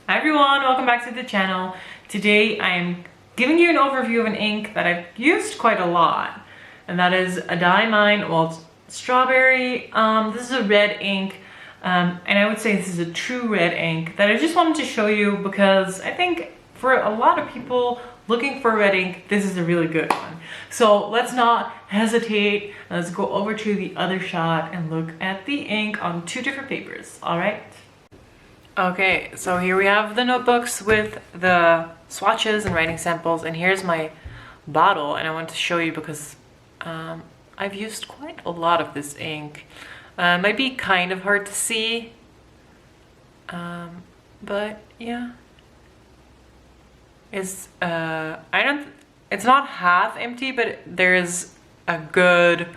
Hi everyone, welcome back to the channel. Today I am giving you an overview of an ink that I've used quite a lot, and that is a Diamine, well, strawberry. This is a red ink, and I would say this is a true red ink that I just wanted to show you because I think for a lot of people looking for red ink, this is a really good one. So let's not hesitate. Let's go over to the other shot and look at the ink on two different papers, all right? Okay, so here we have the notebooks with the swatches and writing samples, and here's my bottle, and I want to show you because I've used quite a lot of this ink. Might be kind of hard to see, but yeah. It's not half empty, but there's a good,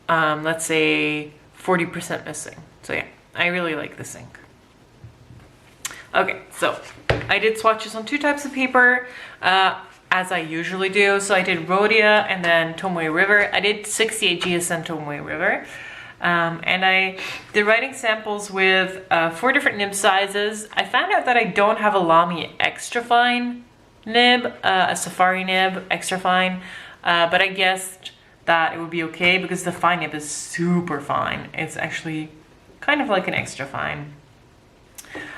let's say 40% missing. So yeah, I really like this ink. Okay, so I did swatches on two types of paper, as I usually do. So I did Rhodia and then Tomoe River. I did 68 GSM Tomoe River. And I did writing samples with 4 different nib sizes. I found out that I don't have a Lamy extra fine nib, a safari nib, extra fine, but I guessed that it would be okay because the fine nib is super fine. It's actually kind of like an extra fine.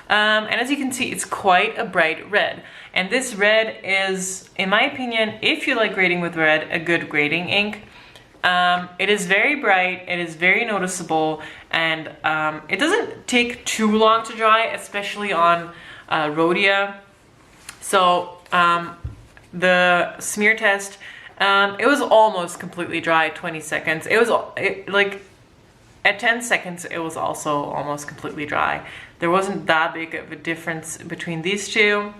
And as you can see, it's quite a bright red. And this red is, in my opinion, if you like grading with red, a good grading ink. It is very bright, it is very noticeable, and it doesn't take too long to dry, especially on Rhodia. So the smear test, it was almost completely dry at 20 seconds. Like at 10 seconds, it was also almost completely dry. There wasn't that big of a difference between these two,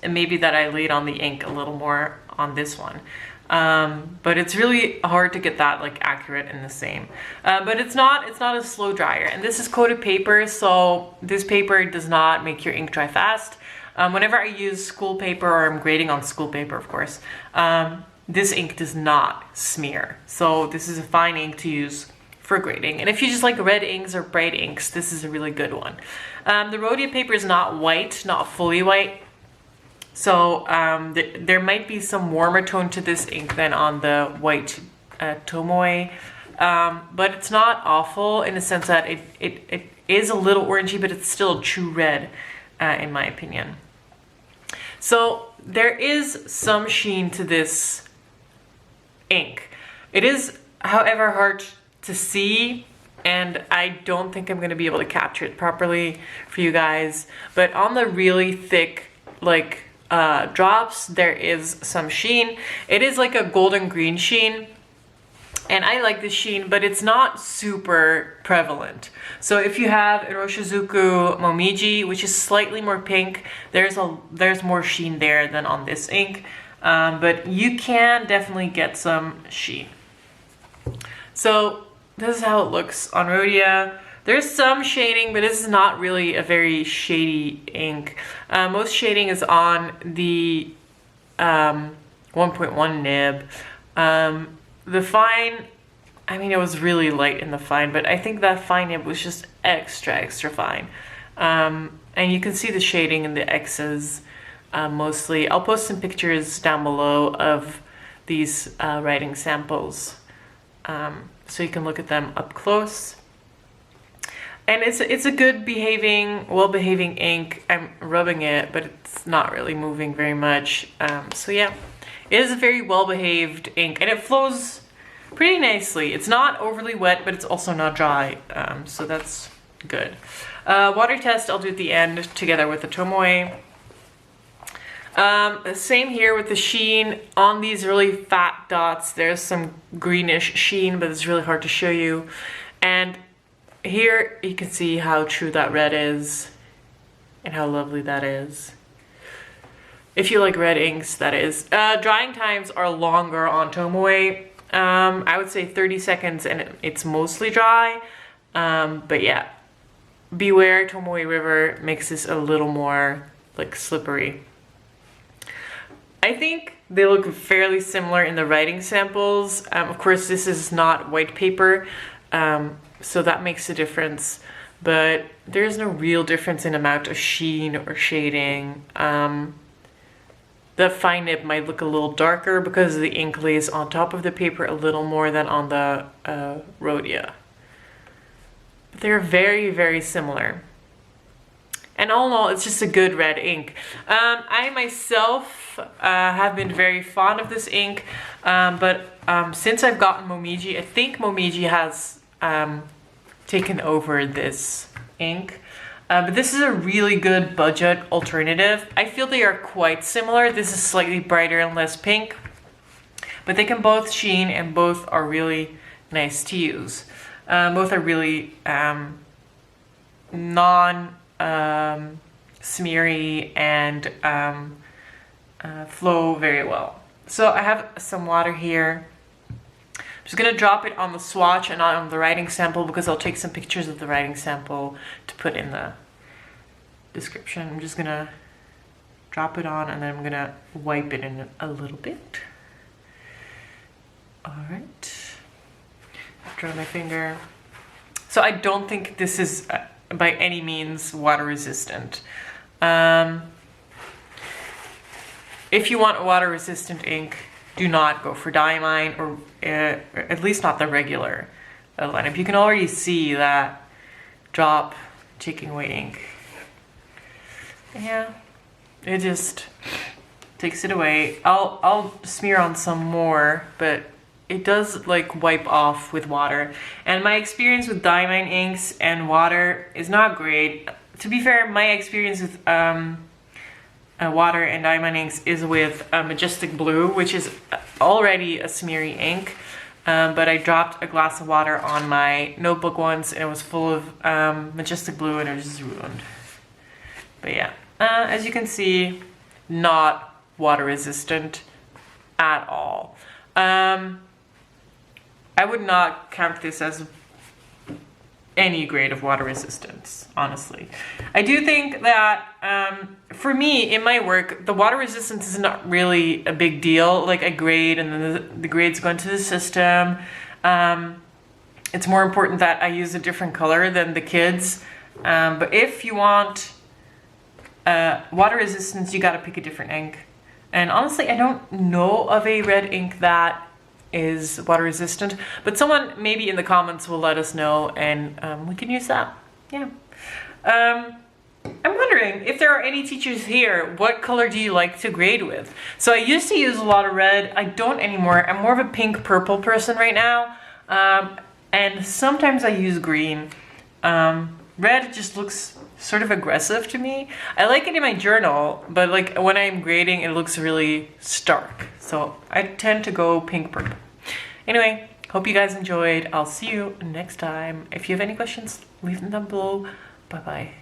and maybe that I laid on the ink a little more on this one. But it's really hard to get that like accurate and the same. But it's not a slow dryer, and this is coated paper, so this paper does not make your ink dry fast. Whenever I use school paper, or I'm grading on school paper, of course, this ink does not smear. So this is a fine ink to use for grading. And if you just like red inks or bright inks, this is a really good one. The Rhodia paper is not white, not fully white. So there might be some warmer tone to this ink than on the white Tomoe. But it's not awful in the sense that it is a little orangey, but it's still a true red, in my opinion. So there is some sheen to this ink. It is, however, hard to see, and I don't think I'm going to be able to capture it properly for you guys. But on the really thick, like, drops, there is some sheen. It is like a golden green sheen, and I like the sheen, but it's not super prevalent. So if you have Iroshizuku Momiji, which is slightly more pink, there's more sheen there than on this ink, but you can definitely get some sheen. So this is how it looks on Rhodia. There's some shading, but this is not really a very shady ink. Most shading is on the 1.1 nib. The fine, I mean, it was really light in the fine, but I think that fine nib was just extra fine. And you can see the shading in the X's mostly. I'll post some pictures down below of these writing samples, so you can look at them up close. And it's a good behaving, well-behaving ink. I'm rubbing it, but it's not really moving very much. So yeah, it is a very well-behaved ink, and it flows pretty nicely. It's not overly wet, but it's also not dry, so that's good. Water test I'll do at the end together with the Tomoe. Same here with the sheen. On these really fat dots, there's some greenish sheen, but it's really hard to show you. And here you can see how true that red is and how lovely that is. If you like red inks, that is. Drying times are longer on Tomoe. I would say 30 seconds and it's mostly dry. But yeah, beware, Tomoe River makes this a little more like slippery. I think they look fairly similar in the writing samples. Of course, this is not white paper, so that makes a difference. but there's no real difference in amount of sheen or shading. The fine nib might look a little darker because the ink lays on top of the paper a little more than on the Rhodia. But they're very, very similar. And all in all, it's just a good red ink. I myself have been very fond of this ink, but since I've gotten Momiji, I think Momiji has taken over this ink. But this is a really good budget alternative. I feel they are quite similar. This is slightly brighter and less pink, but they can both sheen and both are really nice to use. Both are really non-smeary and flow very well. So I have some water here. I'm just gonna drop it on the swatch and not on the writing sample because I'll take some pictures of the writing sample to put in the description. I'm just gonna drop it on and then I'm gonna wipe it in a little bit. All right, dry my finger. So I don't think this is by any means water resistant. If you want a water resistant ink, do not go for Diamine, or at least not the regular lineup. You can already see that drop taking away ink. Yeah, it just takes it away. I'll smear on some more, but it does like wipe off with water. And my experience with Diamine inks and water is not great. To be fair, my experience with water and Diamine inks is with Majestic Blue, which is already a smeary ink. But I dropped a glass of water on my notebook once and it was full of Majestic Blue and it was just ruined. But yeah, as you can see, not water resistant at all. I would not count this as any grade of water resistance, honestly. I do think that for me, in my work, the water resistance is not really a big deal. Like I grade and then the grades go into the system. It's more important that I use a different color than the kids. But if you want water resistance, you gotta pick a different ink. And honestly, I don't know of a red ink that is water resistant, but someone maybe in the comments will let us know and we can use that. Yeah. I'm wondering if there are any teachers here, what color do you like to grade with? So I used to use a lot of red. I don't anymore. I'm more of a pink purple person right now. And sometimes I use green. Red just looks sort of aggressive to me. I like it in my journal, but like when I'm grading, it looks really stark. So I tend to go pink purple. Anyway, hope you guys enjoyed. I'll see you next time. If you have any questions, leave them down below. Bye-bye.